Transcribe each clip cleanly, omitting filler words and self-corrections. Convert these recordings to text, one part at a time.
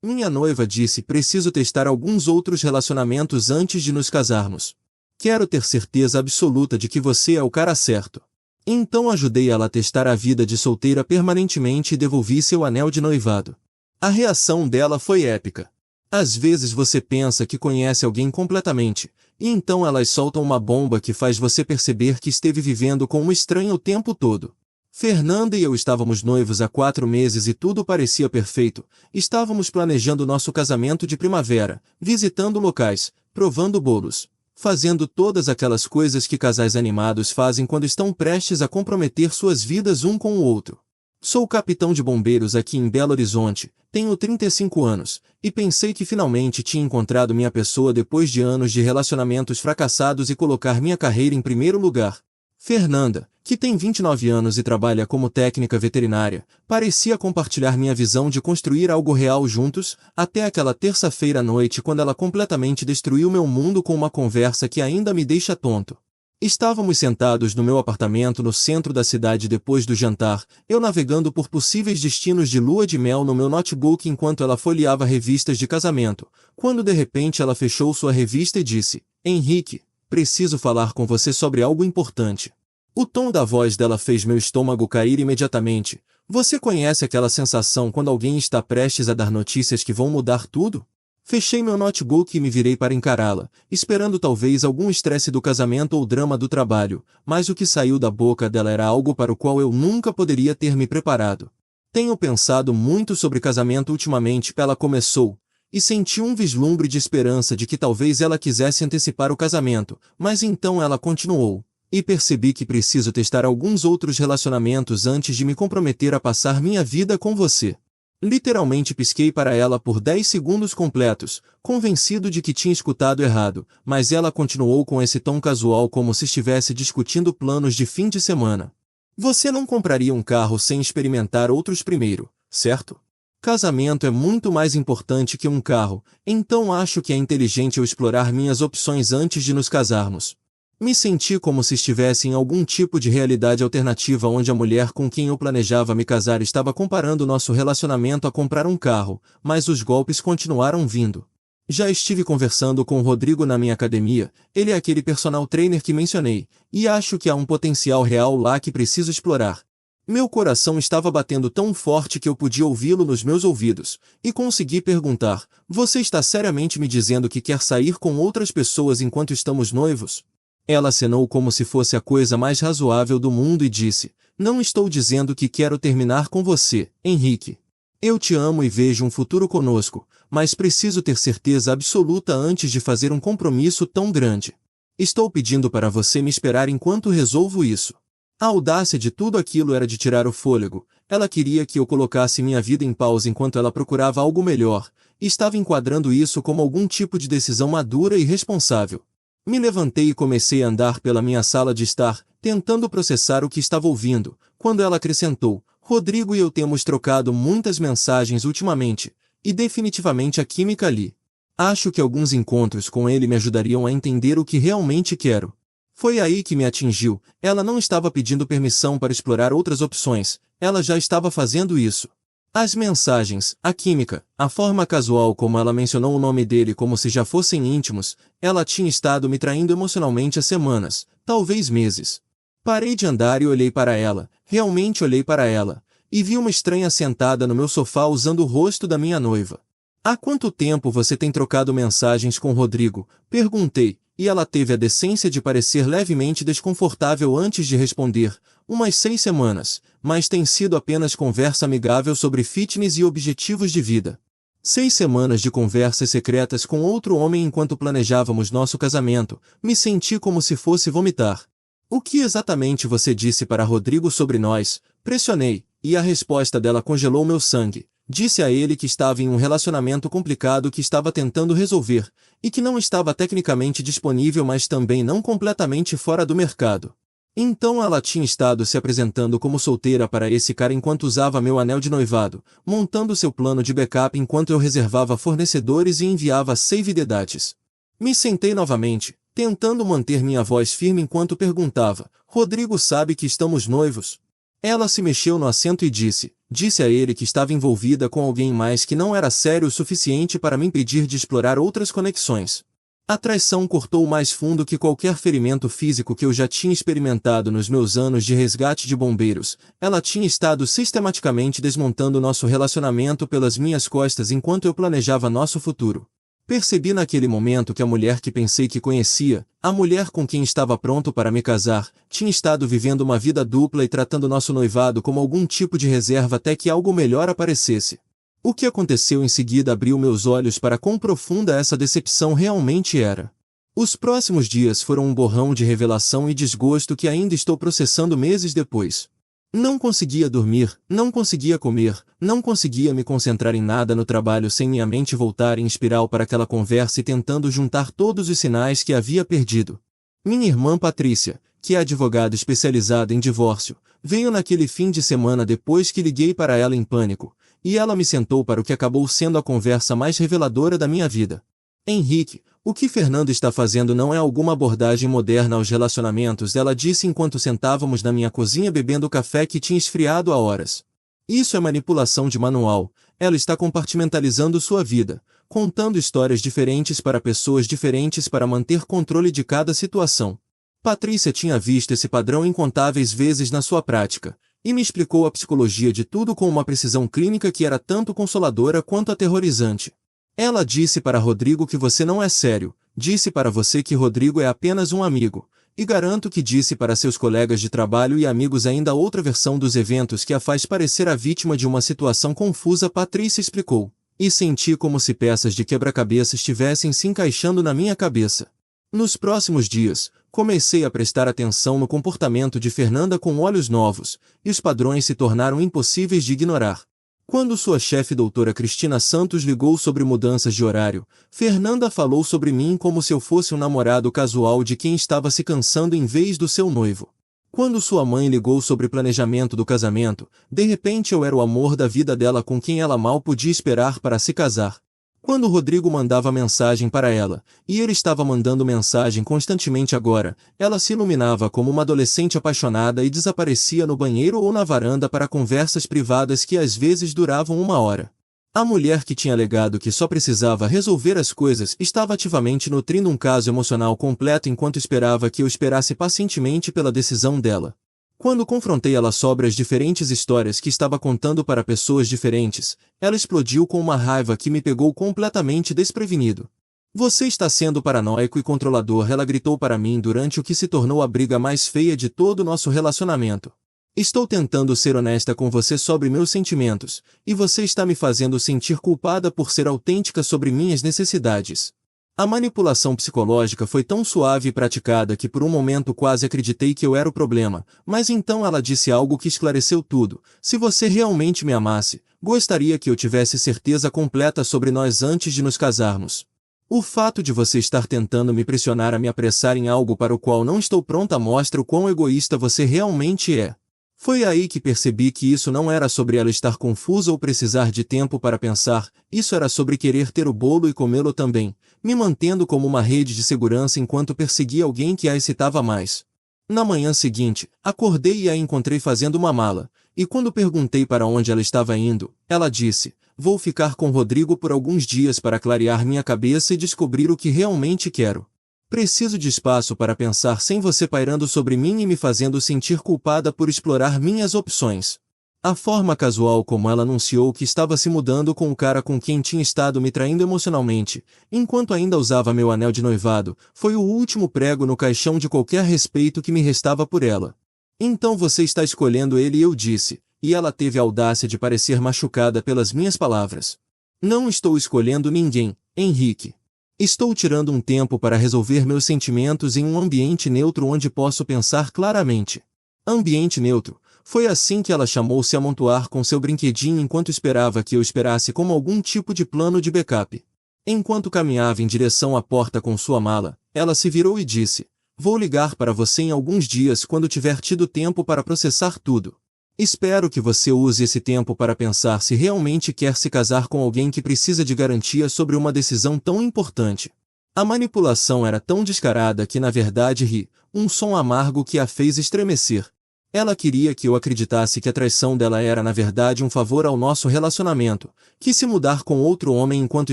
Minha noiva disse: preciso testar alguns outros relacionamentos antes de nos casarmos. Quero ter certeza absoluta de que você é o cara certo. Então ajudei ela a testar a vida de solteira permanentemente e devolvi seu anel de noivado. A reação dela foi épica. Às vezes você pensa que conhece alguém completamente, e então elas soltam uma bomba que faz você perceber que esteve vivendo com um estranho o tempo todo. Fernanda e eu estávamos noivos há 4 meses e tudo parecia perfeito. Estávamos planejando nosso casamento de primavera, visitando locais, provando bolos, fazendo todas aquelas coisas que casais animados fazem quando estão prestes a comprometer suas vidas um com o outro. Sou capitão de bombeiros aqui em Belo Horizonte, tenho 35 anos, e pensei que finalmente tinha encontrado minha pessoa depois de anos de relacionamentos fracassados e colocar minha carreira em primeiro lugar. Fernanda, que tem 29 anos e trabalha como técnica veterinária, parecia compartilhar minha visão de construir algo real juntos, até aquela terça-feira à noite quando ela completamente destruiu meu mundo com uma conversa que ainda me deixa tonto. Estávamos sentados no meu apartamento no centro da cidade depois do jantar, eu navegando por possíveis destinos de lua de mel no meu notebook enquanto ela folheava revistas de casamento, quando de repente ela fechou sua revista e disse: Henrique, preciso falar com você sobre algo importante. O tom da voz dela fez meu estômago cair imediatamente. Você conhece aquela sensação quando alguém está prestes a dar notícias que vão mudar tudo? Fechei meu notebook e me virei para encará-la, esperando talvez algum estresse do casamento ou drama do trabalho, mas o que saiu da boca dela era algo para o qual eu nunca poderia ter me preparado. Tenho pensado muito sobre casamento ultimamente, ela começou, e senti um vislumbre de esperança de que talvez ela quisesse antecipar o casamento, mas então ela continuou. E percebi que preciso testar alguns outros relacionamentos antes de me comprometer a passar minha vida com você. Literalmente pisquei para ela por 10 segundos completos, convencido de que tinha escutado errado, mas ela continuou com esse tom casual como se estivesse discutindo planos de fim de semana. Você não compraria um carro sem experimentar outros primeiro, certo? Casamento é muito mais importante que um carro, então acho que é inteligente eu explorar minhas opções antes de nos casarmos. Me senti como se estivesse em algum tipo de realidade alternativa onde a mulher com quem eu planejava me casar estava comparando nosso relacionamento a comprar um carro, mas os golpes continuaram vindo. Já estive conversando com o Rodrigo na minha academia, ele é aquele personal trainer que mencionei, e acho que há um potencial real lá que preciso explorar. Meu coração estava batendo tão forte que eu podia ouvi-lo nos meus ouvidos, e consegui perguntar: você está seriamente me dizendo que quer sair com outras pessoas enquanto estamos noivos? Ela acenou como se fosse a coisa mais razoável do mundo e disse: não estou dizendo que quero terminar com você, Henrique. Eu te amo e vejo um futuro conosco, mas preciso ter certeza absoluta antes de fazer um compromisso tão grande. Estou pedindo para você me esperar enquanto resolvo isso. A audácia de tudo aquilo era de tirar o fôlego. Ela queria que eu colocasse minha vida em pausa enquanto ela procurava algo melhor, e estava enquadrando isso como algum tipo de decisão madura e responsável. Me levantei e comecei a andar pela minha sala de estar, tentando processar o que estava ouvindo, quando ela acrescentou: Rodrigo e eu temos trocado muitas mensagens ultimamente, e definitivamente a química ali. Acho que alguns encontros com ele me ajudariam a entender o que realmente quero. Foi aí que me atingiu. Ela não estava pedindo permissão para explorar outras opções, ela já estava fazendo isso. As mensagens, a química, a forma casual como ela mencionou o nome dele como se já fossem íntimos, ela tinha estado me traindo emocionalmente há semanas, talvez meses. Parei de andar e olhei para ela, realmente olhei para ela, e vi uma estranha sentada no meu sofá usando o rosto da minha noiva. Há quanto tempo você tem trocado mensagens com Rodrigo? Perguntei, e ela teve a decência de parecer levemente desconfortável antes de responder: umas 6 semanas, mas tem sido apenas conversa amigável sobre fitness e objetivos de vida. 6 semanas de conversas secretas com outro homem enquanto planejávamos nosso casamento, me senti como se fosse vomitar. O que exatamente você disse para Rodrigo sobre nós? Pressionei, e a resposta dela congelou meu sangue. Disse a ele que estava em um relacionamento complicado que estava tentando resolver, e que não estava tecnicamente disponível mas também não completamente fora do mercado. Então ela tinha estado se apresentando como solteira para esse cara enquanto usava meu anel de noivado, montando seu plano de backup enquanto eu reservava fornecedores e enviava save the dates. Me sentei novamente, tentando manter minha voz firme enquanto perguntava: Rodrigo sabe que estamos noivos? Ela se mexeu no assento e disse: Disse a ele que estava envolvida com alguém mais que não era sério o suficiente para me impedir de explorar outras conexões. A traição cortou mais fundo que qualquer ferimento físico que eu já tinha experimentado nos meus anos de resgate de bombeiros. Ela tinha estado sistematicamente desmontando nosso relacionamento pelas minhas costas enquanto eu planejava nosso futuro. Percebi naquele momento que a mulher que pensei que conhecia, a mulher com quem estava pronto para me casar, tinha estado vivendo uma vida dupla e tratando nosso noivado como algum tipo de reserva até que algo melhor aparecesse. O que aconteceu em seguida abriu meus olhos para quão profunda essa decepção realmente era. Os próximos dias foram um borrão de revelação e desgosto que ainda estou processando meses depois. Não conseguia dormir, não conseguia comer, não conseguia me concentrar em nada no trabalho sem minha mente voltar em espiral para aquela conversa e tentando juntar todos os sinais que havia perdido. Minha irmã Patrícia, que é advogada especializada em divórcio, veio naquele fim de semana depois que liguei para ela em pânico, e ela me sentou para o que acabou sendo a conversa mais reveladora da minha vida. Henrique, o que Fernando está fazendo não é alguma abordagem moderna aos relacionamentos, ela disse enquanto sentávamos na minha cozinha bebendo café que tinha esfriado há horas. Isso é manipulação de manual, ela está compartimentalizando sua vida, contando histórias diferentes para pessoas diferentes para manter controle de cada situação. Patrícia tinha visto esse padrão incontáveis vezes na sua prática, e me explicou a psicologia de tudo com uma precisão clínica que era tanto consoladora quanto aterrorizante. Ela disse para Rodrigo que você não é sério, disse para você que Rodrigo é apenas um amigo, e garanto que disse para seus colegas de trabalho e amigos ainda outra versão dos eventos que a faz parecer a vítima de uma situação confusa. Patrícia explicou, e senti como se peças de quebra-cabeça estivessem se encaixando na minha cabeça. Nos próximos dias, comecei a prestar atenção no comportamento de Fernanda com olhos novos, e os padrões se tornaram impossíveis de ignorar. Quando sua chefe doutora Cristina Santos ligou sobre mudanças de horário, Fernanda falou sobre mim como se eu fosse um namorado casual de quem estava se cansando em vez do seu noivo. Quando sua mãe ligou sobre planejamento do casamento, de repente eu era o amor da vida dela com quem ela mal podia esperar para se casar. Quando Rodrigo mandava mensagem para ela, e ele estava mandando mensagem constantemente agora, ela se iluminava como uma adolescente apaixonada e desaparecia no banheiro ou na varanda para conversas privadas que às vezes duravam 1 hora. A mulher que tinha alegado que só precisava resolver as coisas estava ativamente nutrindo um caso emocional completo enquanto esperava que eu esperasse pacientemente pela decisão dela. Quando confrontei ela sobre as diferentes histórias que estava contando para pessoas diferentes, ela explodiu com uma raiva que me pegou completamente desprevenido. Você está sendo paranoico e controlador, ela gritou para mim durante o que se tornou a briga mais feia de todo o nosso relacionamento. Estou tentando ser honesta com você sobre meus sentimentos, e você está me fazendo sentir culpada por ser autêntica sobre minhas necessidades. A manipulação psicológica foi tão suave e praticada que por um momento quase acreditei que eu era o problema, mas então ela disse algo que esclareceu tudo. Se você realmente me amasse, gostaria que eu tivesse certeza completa sobre nós antes de nos casarmos. O fato de você estar tentando me pressionar a me apressar em algo para o qual não estou pronta mostra o quão egoísta você realmente é. Foi aí que percebi que isso não era sobre ela estar confusa ou precisar de tempo para pensar, isso era sobre querer ter o bolo e comê-lo também, me mantendo como uma rede de segurança enquanto perseguia alguém que a excitava mais. Na manhã seguinte, acordei e a encontrei fazendo uma mala, e quando perguntei para onde ela estava indo, ela disse, vou ficar com Rodrigo por alguns dias para clarear minha cabeça e descobrir o que realmente quero. Preciso de espaço para pensar sem você pairando sobre mim e me fazendo sentir culpada por explorar minhas opções. A forma casual como ela anunciou que estava se mudando com o cara com quem tinha estado me traindo emocionalmente, enquanto ainda usava meu anel de noivado, foi o último prego no caixão de qualquer respeito que me restava por ela. Então você está escolhendo ele, eu disse, e ela teve a audácia de parecer machucada pelas minhas palavras. Não estou escolhendo ninguém, Henrique. Estou tirando um tempo para resolver meus sentimentos em um ambiente neutro onde posso pensar claramente. Ambiente neutro. Foi assim que ela chamou se amontoar com seu brinquedinho enquanto esperava que eu esperasse como algum tipo de plano de backup. Enquanto caminhava em direção à porta com sua mala, ela se virou e disse, vou ligar para você em alguns dias quando tiver tido tempo para processar tudo. Espero que você use esse tempo para pensar se realmente quer se casar com alguém que precisa de garantia sobre uma decisão tão importante. A manipulação era tão descarada que na verdade ri, um som amargo que a fez estremecer. Ela queria que eu acreditasse que a traição dela era na verdade um favor ao nosso relacionamento, que se mudar com outro homem enquanto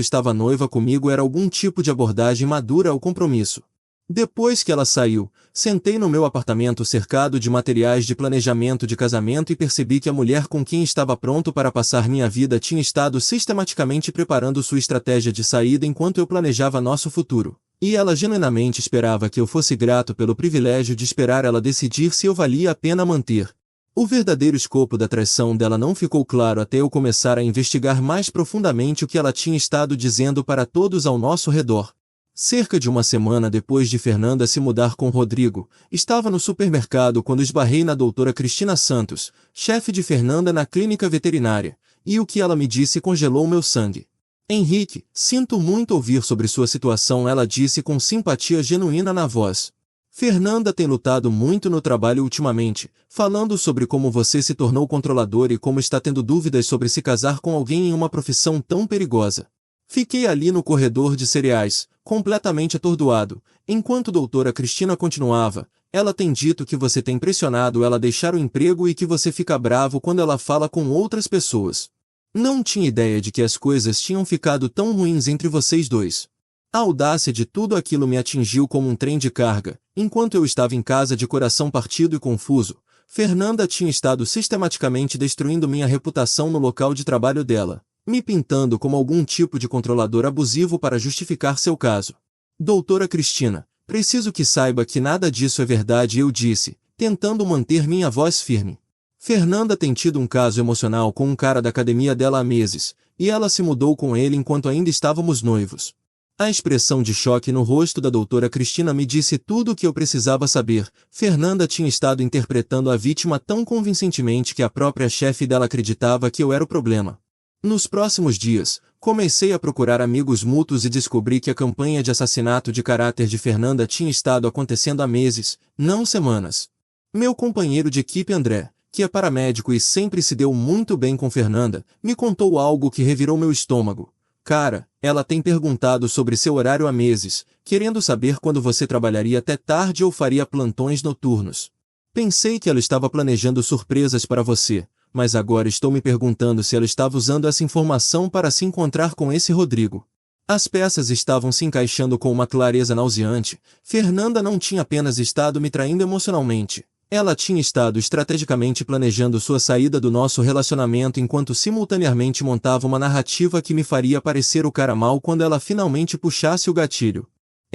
estava noiva comigo era algum tipo de abordagem madura ao compromisso. Depois que ela saiu, sentei no meu apartamento cercado de materiais de planejamento de casamento e percebi que a mulher com quem estava pronto para passar minha vida tinha estado sistematicamente preparando sua estratégia de saída enquanto eu planejava nosso futuro. E ela genuinamente esperava que eu fosse grato pelo privilégio de esperar ela decidir se eu valia a pena manter. O verdadeiro escopo da traição dela não ficou claro até eu começar a investigar mais profundamente o que ela tinha estado dizendo para todos ao nosso redor. Cerca de uma semana depois de Fernanda se mudar com Rodrigo, estava no supermercado quando esbarrei na doutora Cristina Santos, chefe de Fernanda na clínica veterinária, e o que ela me disse congelou meu sangue. Henrique, sinto muito ouvir sobre sua situação, ela disse com simpatia genuína na voz. Fernanda tem lutado muito no trabalho ultimamente, falando sobre como você se tornou controlador e como está tendo dúvidas sobre se casar com alguém em uma profissão tão perigosa. Fiquei ali no corredor de cereais, completamente atordoado, enquanto doutora Cristina continuava. Ela tem dito que você tem pressionado ela a deixar o emprego e que você fica bravo quando ela fala com outras pessoas. Não tinha ideia de que as coisas tinham ficado tão ruins entre vocês dois. A audácia de tudo aquilo me atingiu como um trem de carga. Enquanto eu estava em casa de coração partido e confuso, Fernanda tinha estado sistematicamente destruindo minha reputação no local de trabalho dela, me pintando como algum tipo de controlador abusivo para justificar seu caso. Doutora Cristina, preciso que saiba que nada disso é verdade, eu disse, tentando manter minha voz firme. Fernanda tem tido um caso emocional com um cara da academia dela há meses, e ela se mudou com ele enquanto ainda estávamos noivos. A expressão de choque no rosto da doutora Cristina me disse tudo o que eu precisava saber. Fernanda tinha estado interpretando a vítima tão convincentemente que a própria chefe dela acreditava que eu era o problema. Nos próximos dias, comecei a procurar amigos mútuos e descobri que a campanha de assassinato de caráter de Fernanda tinha estado acontecendo há meses, não semanas. Meu companheiro de equipe André, que é paramédico e sempre se deu muito bem com Fernanda, me contou algo que revirou meu estômago. Cara, ela tem perguntado sobre seu horário há meses, querendo saber quando você trabalharia até tarde ou faria plantões noturnos. Pensei que ela estava planejando surpresas para você, mas agora estou me perguntando se ela estava usando essa informação para se encontrar com esse Rodrigo. As peças estavam se encaixando com uma clareza nauseante. Fernanda não tinha apenas estado me traindo emocionalmente. Ela tinha estado estrategicamente planejando sua saída do nosso relacionamento enquanto simultaneamente montava uma narrativa que me faria parecer o cara mau quando ela finalmente puxasse o gatilho.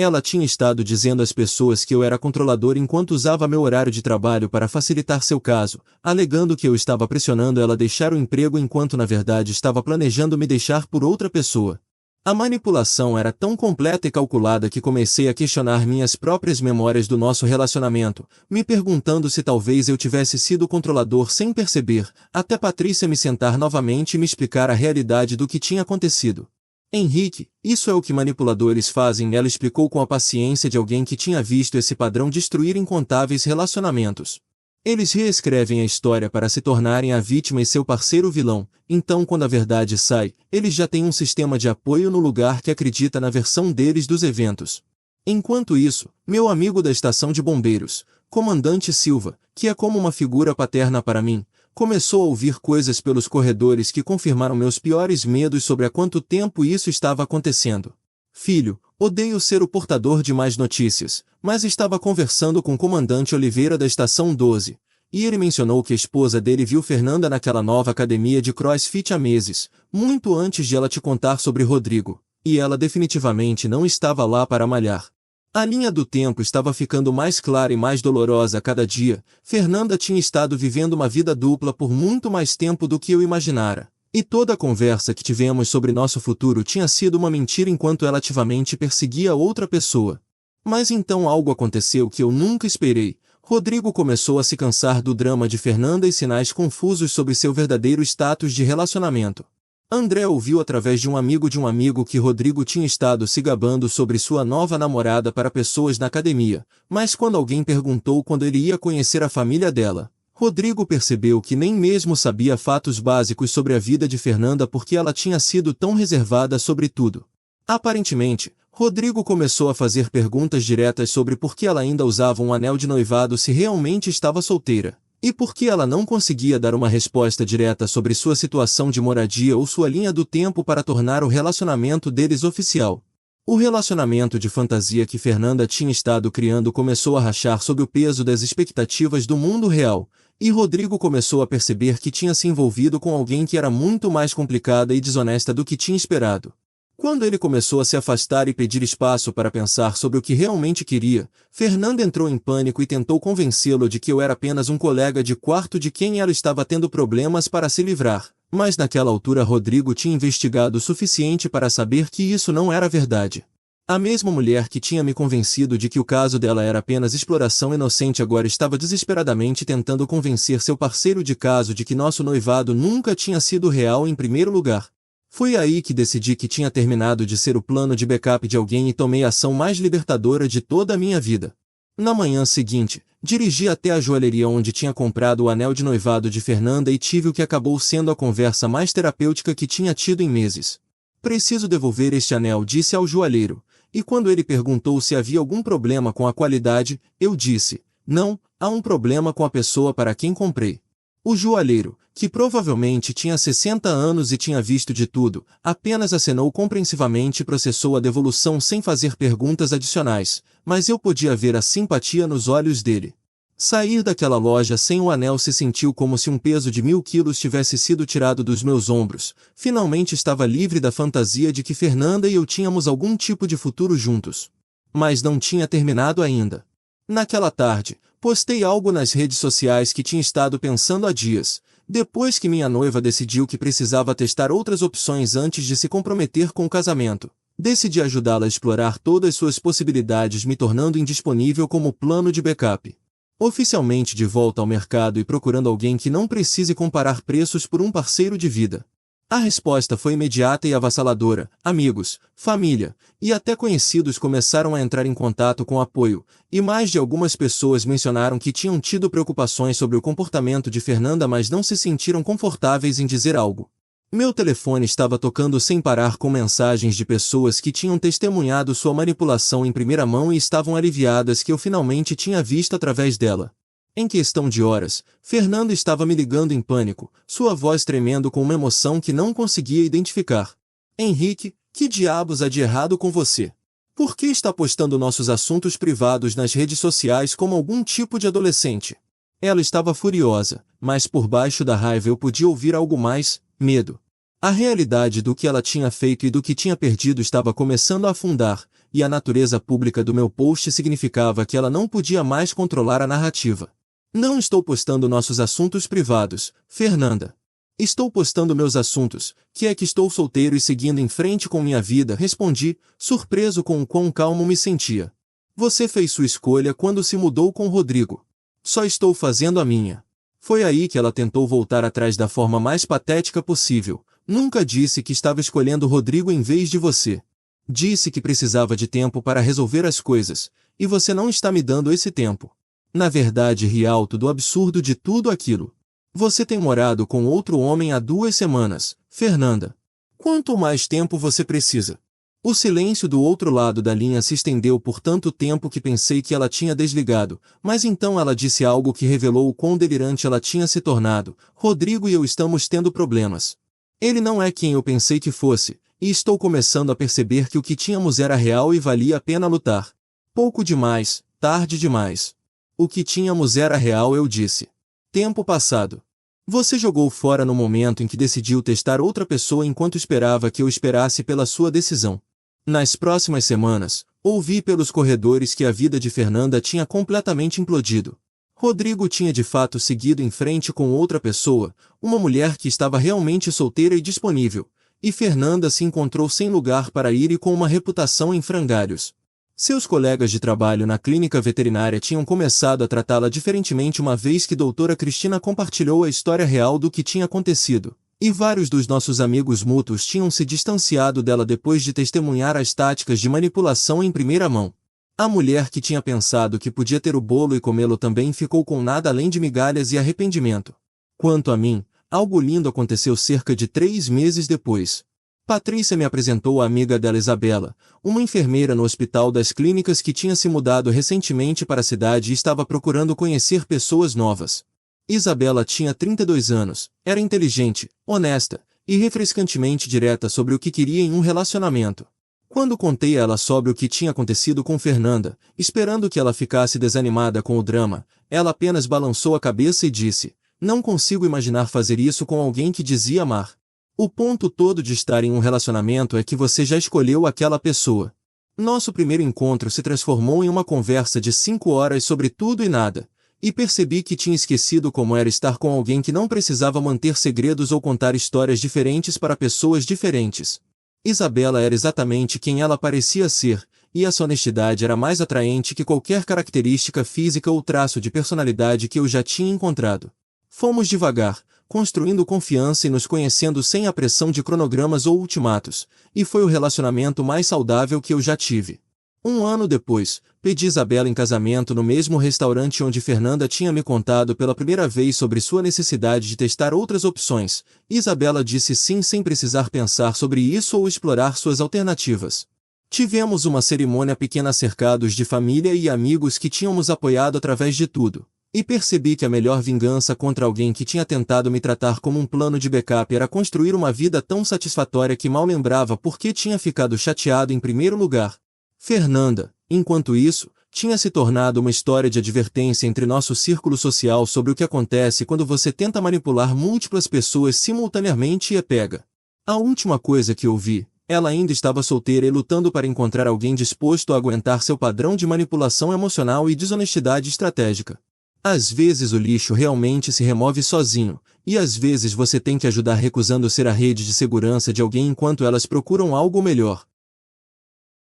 Ela tinha estado dizendo às pessoas que eu era controlador enquanto usava meu horário de trabalho para facilitar seu caso, alegando que eu estava pressionando ela a deixar o emprego enquanto na verdade estava planejando me deixar por outra pessoa. A manipulação era tão completa e calculada que comecei a questionar minhas próprias memórias do nosso relacionamento, me perguntando se talvez eu tivesse sido controlador sem perceber, até Patrícia me sentar novamente e me explicar a realidade do que tinha acontecido. Henrique, isso é o que manipuladores fazem, ela explicou com a paciência de alguém que tinha visto esse padrão destruir incontáveis relacionamentos. Eles reescrevem a história para se tornarem a vítima e seu parceiro vilão, então quando a verdade sai, eles já têm um sistema de apoio no lugar que acredita na versão deles dos eventos. Enquanto isso, meu amigo da estação de bombeiros, Comandante Silva, que é como uma figura paterna para mim, começou a ouvir coisas pelos corredores que confirmaram meus piores medos sobre há quanto tempo isso estava acontecendo. Filho, odeio ser o portador de mais notícias, mas estava conversando com o comandante Oliveira da Estação 12, e ele mencionou que a esposa dele viu Fernanda naquela nova academia de CrossFit há meses, muito antes de ela te contar sobre Rodrigo, e ela definitivamente não estava lá para malhar. A linha do tempo estava ficando mais clara e mais dolorosa a cada dia. Fernanda tinha estado vivendo uma vida dupla por muito mais tempo do que eu imaginara. E toda a conversa que tivemos sobre nosso futuro tinha sido uma mentira enquanto ela ativamente perseguia outra pessoa. Mas então algo aconteceu que eu nunca esperei. Rodrigo começou a se cansar do drama de Fernanda e sinais confusos sobre seu verdadeiro status de relacionamento. André ouviu através de um amigo que Rodrigo tinha estado se gabando sobre sua nova namorada para pessoas na academia, mas quando alguém perguntou quando ele ia conhecer a família dela, Rodrigo percebeu que nem mesmo sabia fatos básicos sobre a vida de Fernanda porque ela tinha sido tão reservada sobre tudo. Aparentemente, Rodrigo começou a fazer perguntas diretas sobre por que ela ainda usava um anel de noivado se realmente estava solteira. E por que ela não conseguia dar uma resposta direta sobre sua situação de moradia ou sua linha do tempo para tornar o relacionamento deles oficial? O relacionamento de fantasia que Fernanda tinha estado criando começou a rachar sob o peso das expectativas do mundo real, e Rodrigo começou a perceber que tinha se envolvido com alguém que era muito mais complicada e desonesta do que tinha esperado. Quando ele começou a se afastar e pedir espaço para pensar sobre o que realmente queria, Fernanda entrou em pânico e tentou convencê-lo de que eu era apenas um colega de quarto de quem ela estava tendo problemas para se livrar. Mas naquela altura Rodrigo tinha investigado o suficiente para saber que isso não era verdade. A mesma mulher que tinha me convencido de que o caso dela era apenas exploração inocente agora estava desesperadamente tentando convencer seu parceiro de caso de que nosso noivado nunca tinha sido real em primeiro lugar. Foi aí que decidi que tinha terminado de ser o plano de backup de alguém e tomei a ação mais libertadora de toda a minha vida. Na manhã seguinte, dirigi até a joalheria onde tinha comprado o anel de noivado de Fernanda e tive o que acabou sendo a conversa mais terapêutica que tinha tido em meses. Preciso devolver este anel, disse ao joalheiro, e quando ele perguntou se havia algum problema com a qualidade, eu disse, não, há um problema com a pessoa para quem comprei. O joalheiro, que provavelmente tinha 60 anos e tinha visto de tudo, apenas acenou compreensivamente e processou a devolução sem fazer perguntas adicionais, mas eu podia ver a simpatia nos olhos dele. Sair daquela loja sem o anel se sentiu como se um peso de 1000 quilos tivesse sido tirado dos meus ombros. Finalmente estava livre da fantasia de que Fernanda e eu tínhamos algum tipo de futuro juntos. Mas não tinha terminado ainda. Naquela tarde, postei algo nas redes sociais que tinha estado pensando há dias. Depois que minha noiva decidiu que precisava testar outras opções antes de se comprometer com o casamento, decidi ajudá-la a explorar todas suas possibilidades, me tornando indisponível como plano de backup. Oficialmente de volta ao mercado e procurando alguém que não precise comparar preços por um parceiro de vida. A resposta foi imediata e avassaladora. Amigos, família e até conhecidos começaram a entrar em contato com apoio, e mais de algumas pessoas mencionaram que tinham tido preocupações sobre o comportamento de Fernanda, mas não se sentiram confortáveis em dizer algo. Meu telefone estava tocando sem parar com mensagens de pessoas que tinham testemunhado sua manipulação em primeira mão e estavam aliviadas que eu finalmente tinha visto através dela. Em questão de horas, Fernanda estava me ligando em pânico, sua voz tremendo com uma emoção que não conseguia identificar. Henrique, que diabos há de errado com você? Por que está postando nossos assuntos privados nas redes sociais como algum tipo de adolescente? Ela estava furiosa, mas por baixo da raiva eu podia ouvir algo mais: medo. A realidade do que ela tinha feito e do que tinha perdido estava começando a afundar, e a natureza pública do meu post significava que ela não podia mais controlar a narrativa. Não estou postando nossos assuntos privados, Fernanda. Estou postando meus assuntos, que é que estou solteiro e seguindo em frente com minha vida, respondi, surpreso com o quão calmo me sentia. Você fez sua escolha quando se mudou com Rodrigo. Só estou fazendo a minha. Foi aí que ela tentou voltar atrás da forma mais patética possível. Nunca disse que estava escolhendo Rodrigo em vez de você. Disse que precisava de tempo para resolver as coisas, e você não está me dando esse tempo. Na verdade, ri alto do absurdo de tudo aquilo. Você tem morado com outro homem há 2 semanas, Fernanda. Quanto mais tempo você precisa? O silêncio do outro lado da linha se estendeu por tanto tempo que pensei que ela tinha desligado, mas então ela disse algo que revelou o quão delirante ela tinha se tornado. Rodrigo e eu estamos tendo problemas. Ele não é quem eu pensei que fosse, e estou começando a perceber que o que tínhamos era real e valia a pena lutar. Pouco demais, tarde demais. O que tínhamos era real, eu disse. Tempo passado. Você jogou fora no momento em que decidiu testar outra pessoa enquanto esperava que eu esperasse pela sua decisão. Nas próximas semanas, ouvi pelos corredores que a vida de Fernanda tinha completamente implodido. Rodrigo tinha de fato seguido em frente com outra pessoa, uma mulher que estava realmente solteira e disponível, e Fernanda se encontrou sem lugar para ir e com uma reputação em frangalhos. Seus colegas de trabalho na clínica veterinária tinham começado a tratá-la diferentemente uma vez que doutora Cristina compartilhou a história real do que tinha acontecido, e vários dos nossos amigos mútuos tinham se distanciado dela depois de testemunhar as táticas de manipulação em primeira mão. A mulher que tinha pensado que podia ter o bolo e comê-lo também ficou com nada além de migalhas e arrependimento. Quanto a mim, algo lindo aconteceu cerca de 3 meses depois. Patrícia me apresentou a amiga dela, Isabela, uma enfermeira no Hospital das Clínicas que tinha se mudado recentemente para a cidade e estava procurando conhecer pessoas novas. Isabela tinha 32 anos, era inteligente, honesta e refrescantemente direta sobre o que queria em um relacionamento. Quando contei a ela sobre o que tinha acontecido com Fernanda, esperando que ela ficasse desanimada com o drama, ela apenas balançou a cabeça e disse: "Não consigo imaginar fazer isso com alguém que dizia amar. O ponto todo de estar em um relacionamento é que você já escolheu aquela pessoa." Nosso primeiro encontro se transformou em uma conversa de 5 horas sobre tudo e nada, e percebi que tinha esquecido como era estar com alguém que não precisava manter segredos ou contar histórias diferentes para pessoas diferentes. Isabela era exatamente quem ela parecia ser, e essa honestidade era mais atraente que qualquer característica física ou traço de personalidade que eu já tinha encontrado. Fomos devagar, construindo confiança e nos conhecendo sem a pressão de cronogramas ou ultimatos, e foi o relacionamento mais saudável que eu já tive. 1 ano depois, pedi Isabela em casamento no mesmo restaurante onde Fernanda tinha me contado pela primeira vez sobre sua necessidade de testar outras opções. Isabela disse sim sem precisar pensar sobre isso ou explorar suas alternativas. Tivemos uma cerimônia pequena cercados de família e amigos que tínhamos apoiado através de tudo. E percebi que a melhor vingança contra alguém que tinha tentado me tratar como um plano de backup era construir uma vida tão satisfatória que mal lembrava por que tinha ficado chateado em primeiro lugar. Fernanda, enquanto isso, tinha se tornado uma história de advertência entre nosso círculo social sobre o que acontece quando você tenta manipular múltiplas pessoas simultaneamente e é pega. A última coisa que ouvi, ela ainda estava solteira e lutando para encontrar alguém disposto a aguentar seu padrão de manipulação emocional e desonestidade estratégica. Às vezes o lixo realmente se remove sozinho, e às vezes você tem que ajudar recusando ser a rede de segurança de alguém enquanto elas procuram algo melhor.